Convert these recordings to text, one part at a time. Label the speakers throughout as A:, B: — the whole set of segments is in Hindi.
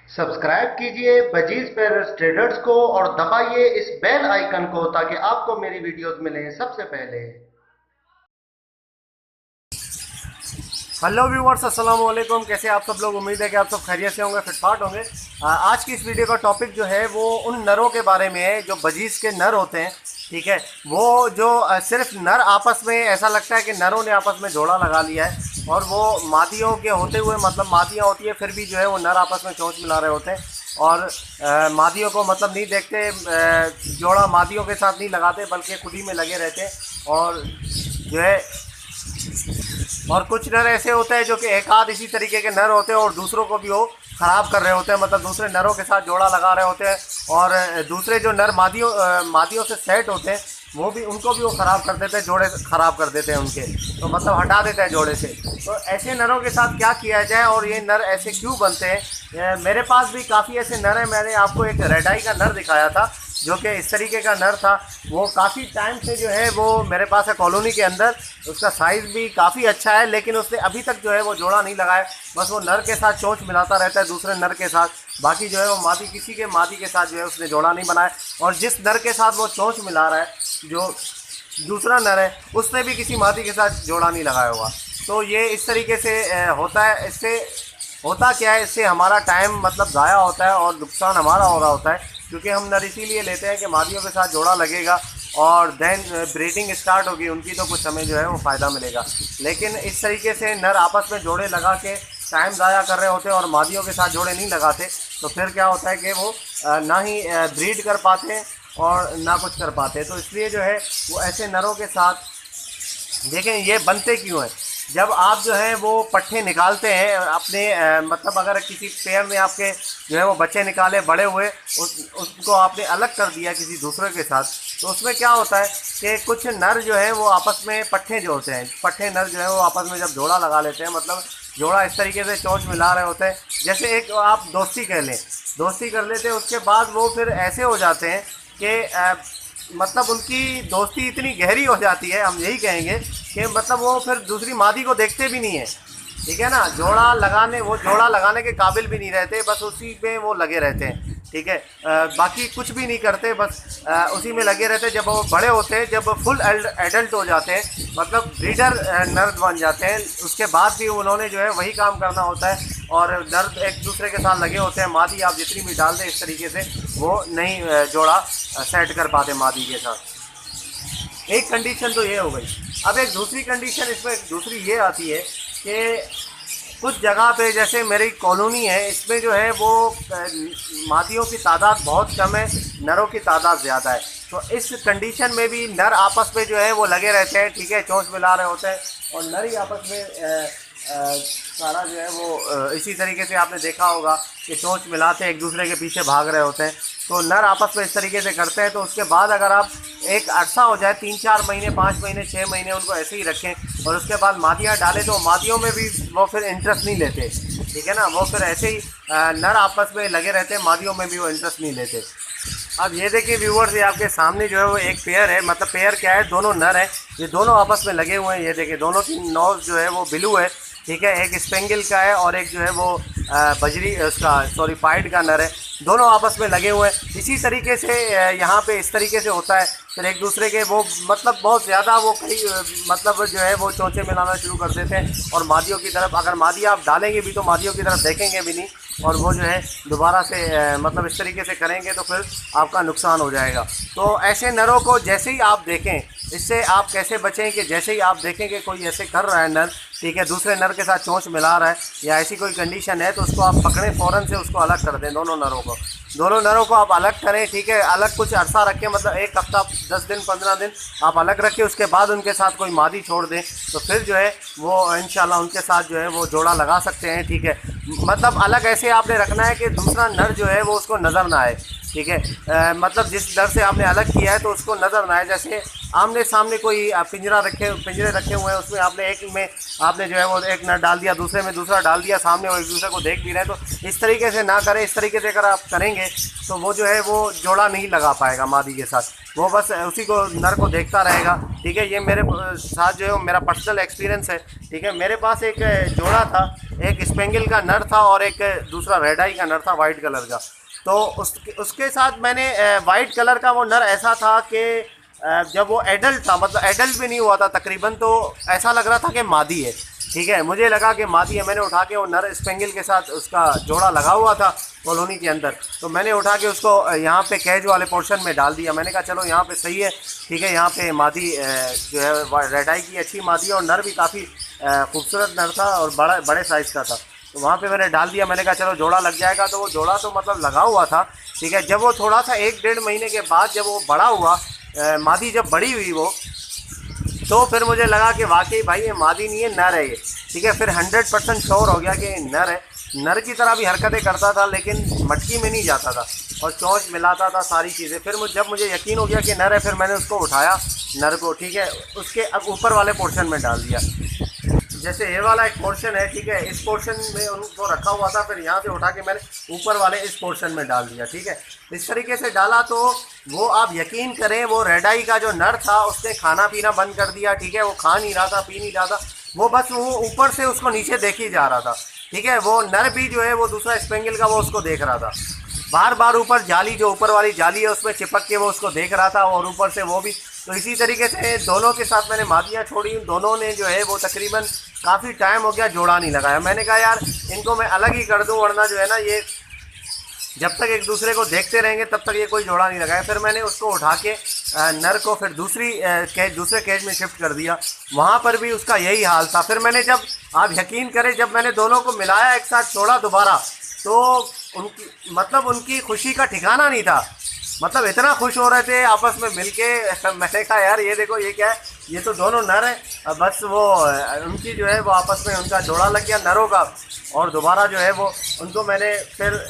A: सब्सक्राइब कीजिए बजीज पेरेंट्स ट्रेडर्स को और दबाइए इस बेल आइकन को ताकि आपको मेरी वीडियोस मिलें सबसे पहले।
B: हेलो व्यूवर्स, अस्सलाम वालेकुम। कैसे आप सब लोग? उम्मीद है कि आप सब खैरियत से होंगे, फिटफाट होंगे। आज की इस वीडियो का टॉपिक जो है वो उन नरों के बारे में है जो बजीज के नर होते हैं। ठीक है, वो जो सिर्फ नर आपस में ऐसा लगता है कि नरों ने आपस में जोड़ा लगा लिया है और वो मादियों के होते हुए, मतलब मादियाँ होती है फिर भी जो है वो नर आपस में चोंच मिला रहे होते हैं और मादियों को मतलब नहीं देखते, जोड़ा मादियों के साथ नहीं लगाते बल्कि खुद ही में लगे रहते हैं। और जो है और कुछ नर ऐसे होते हैं जो कि एक आध इसी तरीके के नर होते हैं और दूसरों को भी वो ख़राब कर रहे होते हैं, मतलब दूसरे नरों के साथ जोड़ा लगा रहे होते हैं। और दूसरे जो नर मादियों से सेट होते हैं वो भी, उनको भी वो ख़राब कर देते हैं, जोड़े ख़राब कर देते हैं उनके, तो मतलब हटा देते हैं जोड़े से। तो ऐसे नरों के साथ क्या किया जाए और ये नर ऐसे क्यों बनते हैं? मेरे पास भी काफ़ी ऐसे नर हैं। मैंने आपको एक रेड आई का नर दिखाया था जो कि इस तरीके का नर था। वो काफ़ी टाइम से जो है वो मेरे पास है कॉलोनी के अंदर। उसका साइज़ भी काफ़ी अच्छा है, लेकिन उसने अभी तक जो है वो जोड़ा नहीं लगाया। बस वो नर के साथ चोंच मिलाता रहता है दूसरे नर के साथ, बाकी जो है वो किसी के मादी के साथ जो है उसने जोड़ा नहीं बनाया। और जिस नर के साथ वो चोंच मिला रहा है, जो दूसरा नर है, उसने भी किसी मादी के साथ जोड़ा नहीं लगाया हुआ। तो ये इस तरीके से होता है। इससे होता क्या है, इससे हमारा टाइम मतलब ज़ाया होता है और नुकसान हमारा हो रहा होता है, क्योंकि हम नर इसीलिए लेते हैं कि मादियों के साथ जोड़ा लगेगा और देन ब्रीडिंग स्टार्ट होगी उनकी, तो कुछ हमें जो है वो फ़ायदा मिलेगा। लेकिन इस तरीके से नर आपस में जोड़े लगा के टाइम ज़ाया कर रहे होते हैं और मादियों के साथ जोड़े नहीं लगाते, तो फिर क्या होता है कि वो ना ही ब्रीड कर पाते और ना कुछ कर पाते। तो इसलिए जो है वो ऐसे नरों के साथ, देखें ये बनते क्यों हैं। जब आप जो है वो पट्ठे निकालते हैं अपने, मतलब अगर किसी पेयर ने आपके जो है वो बच्चे निकाले बड़े हुए, उसको आपने अलग कर दिया किसी दूसरे के साथ, तो उसमें क्या होता है कि कुछ नर जो है वो आपस में, पट्ठे जो होते हैं, पट्ठे नर जो है वो आपस में जब जोड़ा लगा लेते हैं, मतलब जोड़ा इस तरीके से चोंच मिला रहे होते हैं, जैसे एक आप दोस्ती कर लें, दोस्ती कर लेते हैं, उसके बाद वो फिर ऐसे हो जाते हैं कि मतलब उनकी दोस्ती इतनी गहरी हो जाती है, हम यही कहेंगे कि मतलब वो फिर दूसरी मादी को देखते भी नहीं है। ठीक है ना, वो जोड़ा लगाने के काबिल भी नहीं रहते, बस उसी में वो लगे रहते हैं। ठीक है, बाकी कुछ भी नहीं करते, बस उसी में लगे रहते हैं। जब वो बड़े होते हैं, जब फुल एडल्ट हो जाते हैं, मतलब ब्रीडर नर बन जाते हैं, उसके बाद भी उन्होंने जो है वही काम करना होता है और नर एक दूसरे के साथ लगे होते हैं। मादी आप जितनी भी डाल दें इस तरीके से वो नहीं जोड़ा सेट कर पाते मादी के साथ। एक कंडीशन तो ये हो गई। अब एक दूसरी कंडीशन इसमें दूसरी ये आती है कि कुछ जगह पे, जैसे मेरी कॉलोनी है, इसमें जो है वो मादियों की तादाद बहुत कम है, नरों की तादाद ज़्यादा है। तो इस कंडीशन में भी नर आपस में जो है वो लगे रहते हैं। ठीक है, चोंच मिला रहे होते हैं और नर ही आपस में सारा जो है वो इसी तरीके से आपने देखा होगा कि चोंच मिलाते एक दूसरे के पीछे भाग रहे होते हैं। तो नर आपस में इस तरीके से करते हैं। तो उसके बाद अगर आप एक अरसा हो जाए, 3-4 महीने, 5 महीने, 6 महीने उनको ऐसे ही रखें और उसके बाद मादियाँ डालें, तो मादियों में भी वो फिर इंटरेस्ट नहीं लेते। ठीक है ना, वो फिर ऐसे ही नर आपस में लगे रहते हैं, मादियों में भी वो इंटरेस्ट नहीं लेते। अब ये देखिए व्यूवर्स, ये आपके सामने जो है वो एक पेयर है, मतलब पेयर क्या है, दोनों नर हैं, ये दोनों आपस में लगे हुए हैं। ये देखिए दोनों की नोज़ जो है वो ब्लू है। ठीक है, एक स्पेंगल का है और एक जो है वो बजरी उसका सॉरी पाइड का नर है। दोनों आपस में लगे हुए हैं। इसी तरीके से यहाँ पे इस तरीके से होता है, फिर एक दूसरे के वो मतलब बहुत ज़्यादा वो कई मतलब जो है वो चोंचे मिलाना शुरू कर देते हैं और मादियों की तरफ, अगर मादी आप डालेंगे भी तो मादियों की तरफ देखेंगे भी नहीं और वो जो है दोबारा से मतलब इस तरीके से करेंगे तो फिर आपका नुकसान हो जाएगा। तो ऐसे नरों को जैसे ही आप देखें, इससे आप कैसे बचें कि जैसे ही आप देखें कि कोई ऐसे कर रहा है नर, ठीक है, दूसरे नर के साथ चोंच मिला रहा है या ऐसी कोई कंडीशन है, तो उसको आप पकड़ें, फ़ौरन से उसको अलग कर दें। दोनों नरों को आप अलग करें। ठीक है, अलग कुछ अरसा रखें, मतलब एक हफ्ता, 10 दिन, 15 दिन आप अलग रखें। उसके बाद उनके साथ कोई मादी छोड़ दें, तो फिर जो है वो इंशाल्लाह उनके साथ जो है वो जोड़ा लगा सकते हैं। ठीक है, मतलब अलग ऐसे आपने रखना है कि दूसरा नर जो है वो उसको नज़र ना आए। ठीक है। मतलब जिस नर से आपने अलग किया है तो उसको नज़र ना आए, जैसे आमने सामने कोई पिंजरे रखे हुए हैं, उसमें आपने एक में आपने जो है वो एक नर डाल दिया, दूसरे में दूसरा डाल दिया, सामने वो एक दूसरे को देख भी रहे हैं, तो इस तरीके से ना करें। इस तरीके से अगर आप करेंगे तो वो जो है वो जोड़ा नहीं लगा पाएगा मादी के साथ, वो बस उसी को नर को देखता रहेगा। ठीक है, ये मेरे साथ जो है मेरा पर्सनल एक्सपीरियंस है। ठीक है, मेरे पास एक जोड़ा था, एक स्पेंगल का नर था और एक दूसरा रेड आई का नर था वाइट कलर का। तो उसके साथ मैंने वाइट कलर का वो नर ऐसा था कि जब वो एडल्ट था, मतलब एडल्ट भी नहीं हुआ था तकरीबन, तो ऐसा लग रहा था कि मादी है। ठीक है, मुझे लगा कि मादी है। मैंने उठा के वो नर स्पेंगल के साथ उसका जोड़ा लगा हुआ था कॉलोनी के अंदर, तो मैंने उठा के उसको यहाँ पे कैज वाले पोर्शन में डाल दिया। मैंने कहा चलो यहाँ पे सही है। ठीक है, यहाँ पे मादी जो है रेड आई की अच्छी मादी है और नर भी काफ़ी खूबसूरत नर था और बड़े साइज़ का था, तो वहाँ पे मैंने डाल दिया। मैंने कहा चलो जोड़ा लग जाएगा, तो वो जोड़ा तो मतलब लगा हुआ था। ठीक है, जब वो थोड़ा सा 1-1.5 महीने के बाद जब वो बड़ा हुआ, मादी जब बड़ी हुई वो, तो फिर मुझे लगा कि वाकई भाई ये मादी नहीं है, नर है ये। ठीक है, फिर 100% श्योर हो गया कि नर है। नर की तरह भी हरकतें करता था लेकिन मटकी में नहीं जाता था और चोंच मिलाता था, सारी चीज़ें। फिर जब मुझे यकीन हो गया कि नर है, फिर मैंने उसको उठाया नर को। ठीक है, उसके अब ऊपर वाले पोर्शन में डाल दिया। जैसे ये वाला एक पोर्शन है, ठीक है, इस पोर्शन में उनको रखा हुआ था, फिर यहाँ से उठा के मैंने ऊपर वाले इस पोर्शन में डाल दिया। ठीक है, इस तरीके से डाला तो वो आप यकीन करें वो रेड आई का जो नर था उसने खाना पीना बंद कर दिया। ठीक है, वो खा नहीं रहा था, पी नहीं रहा था, वो बस वो ऊपर से उसको नीचे देख ही जा रहा था। ठीक है, वो नर भी जो है वो दूसरा स्पेंगल का वो उसको देख रहा था, बार बार ऊपर जाली, जो ऊपर वाली जाली है उसमें चिपक के वो उसको देख रहा था और ऊपर से वो भी। तो इसी तरीके से दोनों के साथ मैंने मादियाँ छोड़ी, दोनों ने जो है वो तकरीबन काफ़ी टाइम हो गया जोड़ा नहीं लगाया। मैंने कहा यार इनको मैं अलग ही कर दूं, वरना जो है ना ये जब तक एक दूसरे को देखते रहेंगे तब तक ये कोई जोड़ा नहीं लगाया। फिर मैंने उसको उठा के नर को फिर दूसरे केज में शिफ्ट कर दिया, वहाँ पर भी उसका यही हाल था। फिर मैंने जब, आप यकीन करें, जब मैंने दोनों को मिलाया एक साथ छोड़ा दोबारा, तो उनकी खुशी का ठिकाना नहीं था। मतलब इतना खुश हो रहे थे आपस में मिलके। मैंने कहा यार ये देखो ये क्या है, ये तो दोनों नर हैं। बस वो उनकी जो है वो आपस में उनका जोड़ा लग गया नरों का, और दोबारा जो है वो उनको मैंने फिर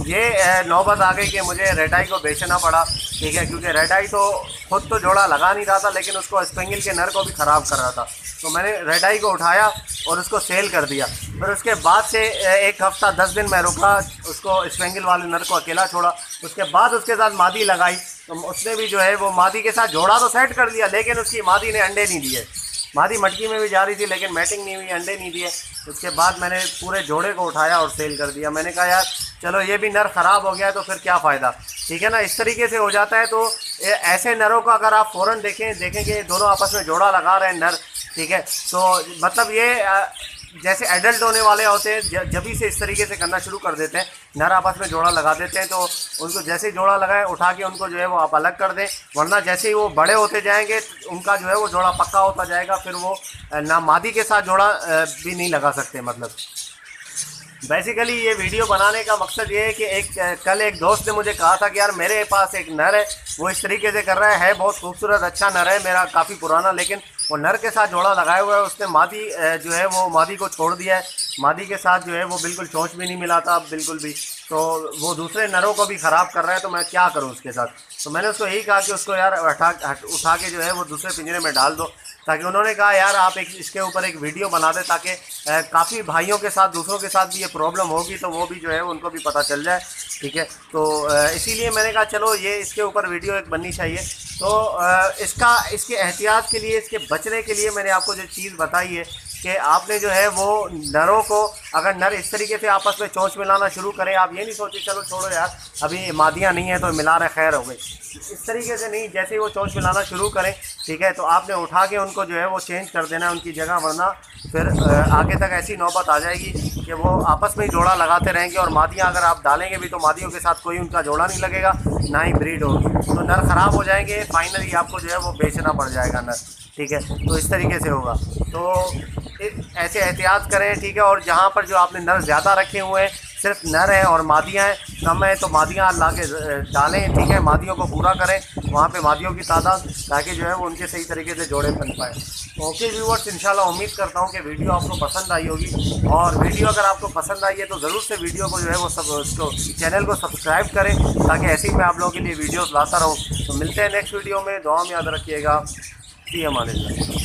B: ये नौबत आ गई कि मुझे रेड आई को बेचना पड़ा। ठीक है, क्योंकि रेड आई तो खुद तो जोड़ा लगा नहीं रहा था लेकिन उसको स्पेंगल के नर को भी ख़राब कर रहा था, तो मैंने रेड आई को उठाया और उसको सेल कर दिया। फिर उसके बाद से 1 हफ्ता 10 दिन मैं रुका, उसको स्पेंगल वाले नर को अकेला छोड़ा। उसके बाद उसके साथ मादी लगाई, तो उसने भी जो है वो मादी के साथ जोड़ा तो सेट कर दिया, लेकिन उसकी मादी ने अंडे नहीं दिए। मादी मटकी में भी जा रही थी लेकिन मैटिंग नहीं हुई, अंडे नहीं दिए। उसके बाद मैंने पूरे जोड़े को उठाया और सेल कर दिया। मैंने कहा यार चलो ये भी नर ख़राब हो गया है तो फिर क्या फ़ायदा। ठीक है ना, इस तरीके से हो जाता है। तो ऐसे नरों को अगर आप फ़ौरन देखेंगे दोनों आपस में जोड़ा लगा रहे हैं नर, ठीक है, तो मतलब ये जैसे एडल्ट होने वाले होते हैं, जब ही से इस तरीके से करना शुरू कर देते हैं, नर आपस में जोड़ा लगा देते हैं, तो उनको जैसे ही जोड़ा लगाए उठा के उनको जो है वो आप अलग कर दें, वरना जैसे ही वो बड़े होते जाएंगे उनका जो है वो जोड़ा पक्का होता जाएगा, फिर वो ना मादी के साथ जोड़ा भी नहीं लगा सकते। मतलब बेसिकली ये वीडियो बनाने का मकसद ये है कि कल एक दोस्त ने मुझे कहा था कि यार मेरे पास एक नर है, वो इस तरीके से कर रहा है बहुत खूबसूरत अच्छा नर है मेरा, काफ़ी पुराना, लेकिन वो नर के साथ जोड़ा लगाया हुआ है, उसने मादी जो है वो मादी को छोड़ दिया है, मादी के साथ जो है वो बिल्कुल चोंच भी नहीं मिलाता बिल्कुल भी, तो वो दूसरे नरों को भी ख़राब कर रहा है, तो मैं क्या करूँ उसके साथ। तो मैंने उसको यही कहा कि उसको यार उठा के जो है वो दूसरे पिंजरे में डाल दो, ताकि उन्होंने कहा यार आप इसके ऊपर एक वीडियो बना दें ताकि काफ़ी भाइयों के साथ दूसरों के साथ भी ये प्रॉब्लम होगी तो वो भी जो है उनको भी पता चल जाए। ठीक है, तो इसीलिए मैंने कहा चलो ये इसके ऊपर वीडियो एक बननी चाहिए। तो इसके एहतियात के लिए, इसके बचने के लिए मैंने आपको जो चीज़ बताई है कि आपने जो है वो नरों को, अगर नर इस तरीके से आपस में चोंच मिलाना शुरू करें, आप ये नहीं सोचिए चलो छोड़ो यार अभी मादियाँ नहीं है तो मिला रहे खैर हो गई, इस तरीके से नहीं। जैसे ही वो चोंच मिलाना शुरू करें, ठीक है, तो आपने उठा के उनको जो है वो चेंज कर देना है उनकी जगह, वरना फिर आगे तक ऐसी नौबत आ जाएगी कि वो आपस में ही जोड़ा लगाते रहेंगे, और मादियाँ अगर आप डालेंगे भी तो मादियों के साथ कोई उनका जोड़ा नहीं लगेगा, ना ही ब्रीड होगी, तो नर ख़राब हो जाएंगे, फाइनली आपको जो है वो बेचना पड़ जाएगा नर। ठीक है, तो इस तरीके से होगा, तो ऐसे एहतियात करें। ठीक है, और जहाँ पर जो आपने नर ज़्यादा रखे हुए हैं सिर्फ नर हैं और मादियाँ हैं, कम है तो मादियाँ ला के डालें, ठीक है, मादियों को पूरा करें वहाँ पे मादियों की तादाद, ताकि जो है वो उनके सही तरीके से जोड़े बन पाए। ओके व्यूअर्स, इंशाल्लाह उम्मीद करता हूँ कि वीडियो आपको पसंद आई होगी, और वीडियो अगर आपको पसंद आई है तो ज़रूर से वीडियो को जो है वो सब उसको चैनल को सब्सक्राइब करें, ताकि ऐसे ही मैं आप लोगों के लिए वीडियोस लाता रहूँ। तो मिलते हैं नेक्स्ट वीडियो में, दुआ में याद रखिएगा। फी अमानिल्लाह।